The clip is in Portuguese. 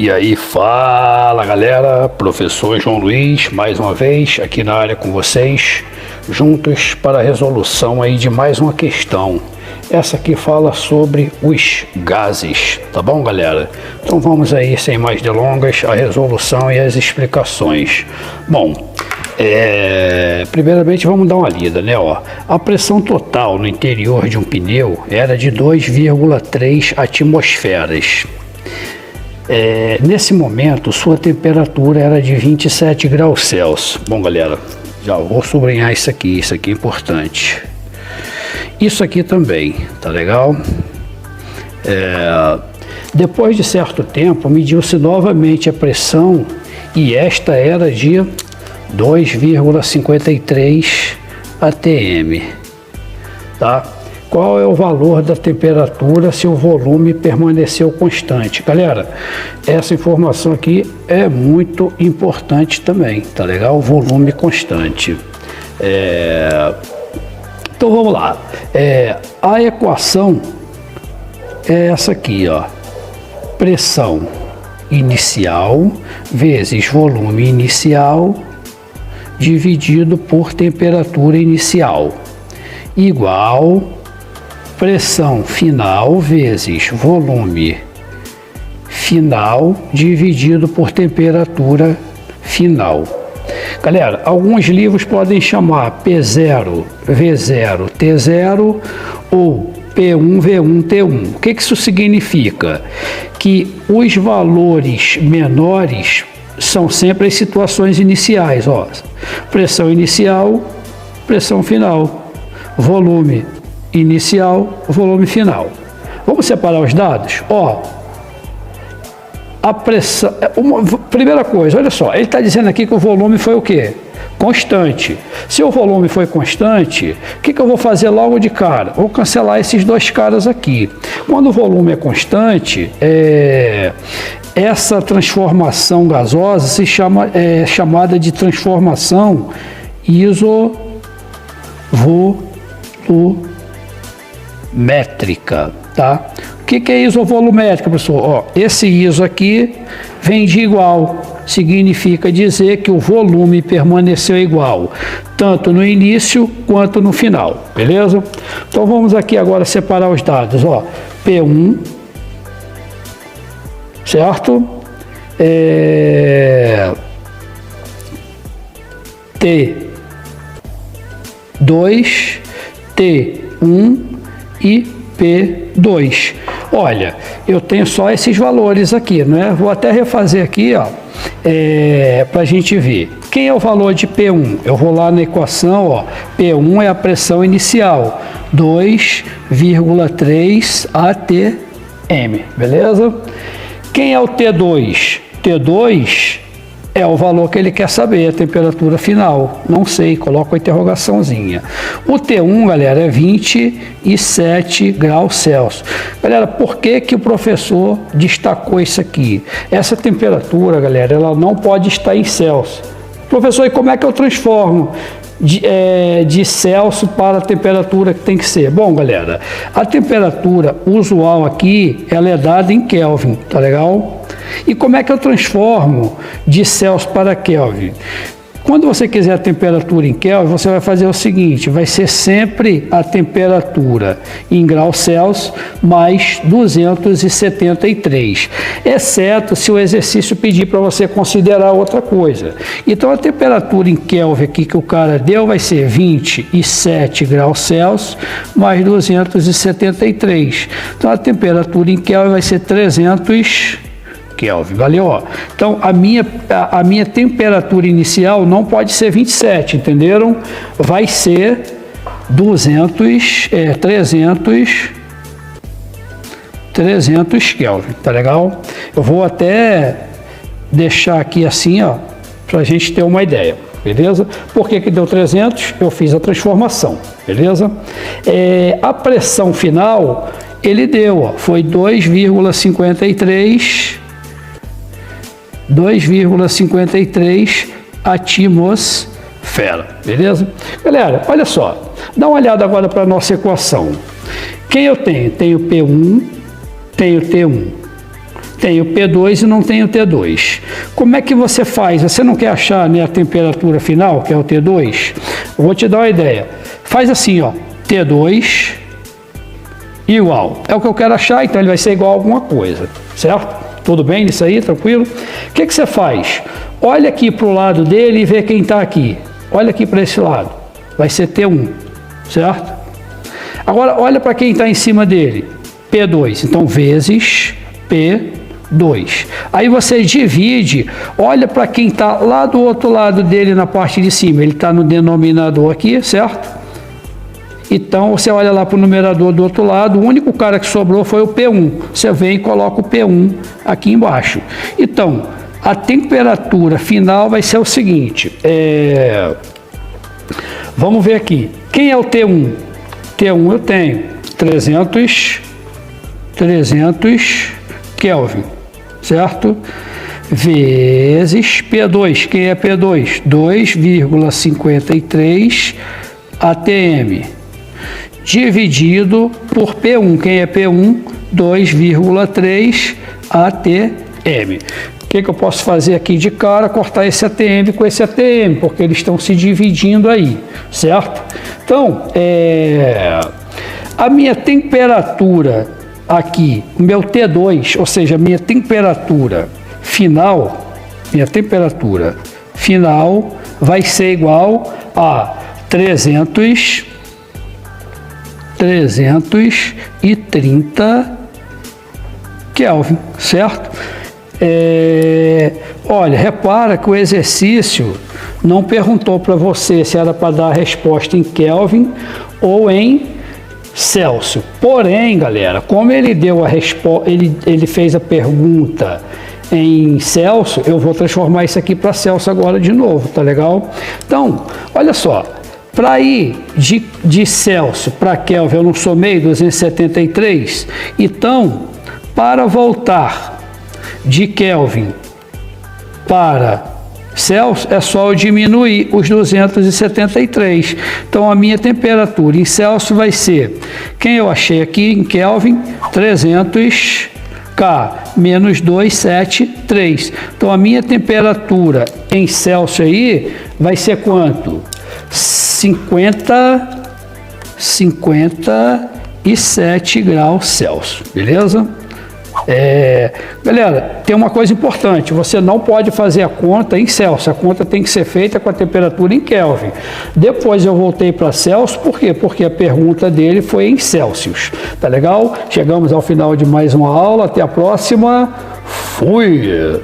E aí, fala galera, professor João Luiz, mais uma vez aqui na área com vocês, juntos para a resolução aí de mais uma questão. Essa aqui fala sobre os gases, tá bom galera? Então vamos aí, sem mais delongas, a resolução e as explicações. Bom, primeiramente vamos dar uma lida, né? A pressão total no interior de um pneu era de 2,3 atmosferas. Nesse momento, sua temperatura era de 27 graus Celsius. Bom, galera, já vou sublinhar isso aqui é importante. Isso aqui também, tá legal? Depois de certo tempo, mediu-se novamente a pressão e esta era de 2,53 atm, tá? Qual é o valor da temperatura se o volume permaneceu constante? Galera, essa informação aqui é muito importante também, tá legal? O volume constante. Então vamos lá. A equação é essa aqui, ó. Pressão inicial vezes volume inicial dividido por temperatura inicial igual pressão final vezes volume final dividido por temperatura final. Galera, alguns livros podem chamar P0, V0, T0 ou P1, V1, T1. O que isso significa? Que os valores menores são sempre as situações iniciais, ó. Pressão inicial, pressão final, volume inicial, volume final. Vamos separar os dados? A pressão, primeira coisa, olha só, ele está dizendo aqui que o volume foi o quê? Constante. Se o volume foi constante, o que eu vou fazer logo de cara? Vou cancelar esses dois caras aqui. Quando o volume é constante, essa transformação gasosa se chama, chamada de transformação isovolumétrica, tá? O que é isovolumétrica, professor? Esse iso aqui vem de igual, significa dizer que o volume permaneceu igual, tanto no início quanto no final, beleza? Então vamos aqui agora separar os dados, P1, certo? T2, T1 e P2. Olha, eu tenho só esses valores aqui, né? Vou até refazer aqui, para a gente ver. Quem é o valor de P1? Eu vou lá na equação, P1 é a pressão inicial, 2,3 atm, beleza? Quem é o T2? T2 é o valor que ele quer saber, a temperatura final. Não sei, coloca a interrogaçãozinha. O T1, galera, é 27 graus Celsius. Galera, por que o professor destacou isso aqui? Essa temperatura, galera, ela não pode estar em Celsius. Professor, e como é que eu transformo de Celsius para a temperatura que tem que ser? Bom, galera, a temperatura usual aqui, ela é dada em Kelvin, tá legal? E como é que eu transformo de Celsius para Kelvin? Quando você quiser a temperatura em Kelvin, você vai fazer o seguinte, vai ser sempre a temperatura em graus Celsius mais 273, exceto se o exercício pedir para você considerar outra coisa. Então a temperatura em Kelvin aqui que o cara deu vai ser 27 graus Celsius mais 273. Então a temperatura em Kelvin vai ser 300 Kelvin, valeu? Então a minha temperatura inicial não pode ser 27, entenderam? Vai ser 300 Kelvin, tá legal? Eu vou até deixar aqui assim, para a gente ter uma ideia, beleza? Por que deu 300? Eu fiz a transformação, beleza? A pressão final, ele deu, foi 2,53 atmosfera, beleza? Galera, olha só, dá uma olhada agora para a nossa equação. Quem eu tenho? Tenho P1, tenho T1. Tem o P2 e não tem o T2. Como é que você faz? Você não quer achar, né, a temperatura final, que é o T2? Eu vou te dar uma ideia. Faz assim, ó, T2 igual. É o que eu quero achar, então ele vai ser igual a alguma coisa, certo? Tudo bem nisso aí? Tranquilo? O que você faz? Olha aqui para o lado dele e vê quem está aqui. Olha aqui para esse lado. Vai ser T1, certo? Agora, olha para quem está em cima dele. P2. Então, vezes P2. Aí você divide, olha para quem está lá do outro lado dele na parte de cima. Ele está no denominador aqui, certo? Então, você olha lá para o numerador do outro lado, o único cara que sobrou foi o P1. Você vem e coloca o P1 aqui embaixo. Então, a temperatura final vai ser o seguinte. Vamos ver aqui. Quem é o T1? T1 eu tenho 300 Kelvin, certo? Vezes P2. Quem é P2? 2,53 atm. Dividido por P1. Quem é P1? 2,3 atm. O que eu posso fazer aqui de cara? Cortar esse ATM com esse ATM, porque eles estão se dividindo aí, certo? Então, a minha temperatura aqui, o meu T2, ou seja, minha temperatura final vai ser igual a 330 Kelvin, certo? Olha, repara que o exercício não perguntou para você se era para dar a resposta em Kelvin ou em Celsius. Porém, galera, como ele deu a resposta, ele fez a pergunta em Celsius, eu vou transformar isso aqui para Celsius agora de novo, tá legal? Então, olha só, para ir de Celsius para Kelvin, eu não somei 273, então, para voltar de Kelvin para Celsius, é só eu diminuir os 273. Então, a minha temperatura em Celsius vai ser, quem eu achei aqui em Kelvin, 300 K menos 273. Então, a minha temperatura em Celsius aí vai ser quanto? 57 graus Celsius, beleza? Galera, tem uma coisa importante, você não pode fazer a conta em Celsius, a conta tem que ser feita com a temperatura em Kelvin. Depois eu voltei para Celsius, por quê? Porque a pergunta dele foi em Celsius, tá legal? Chegamos ao final de mais uma aula, até a próxima, fui!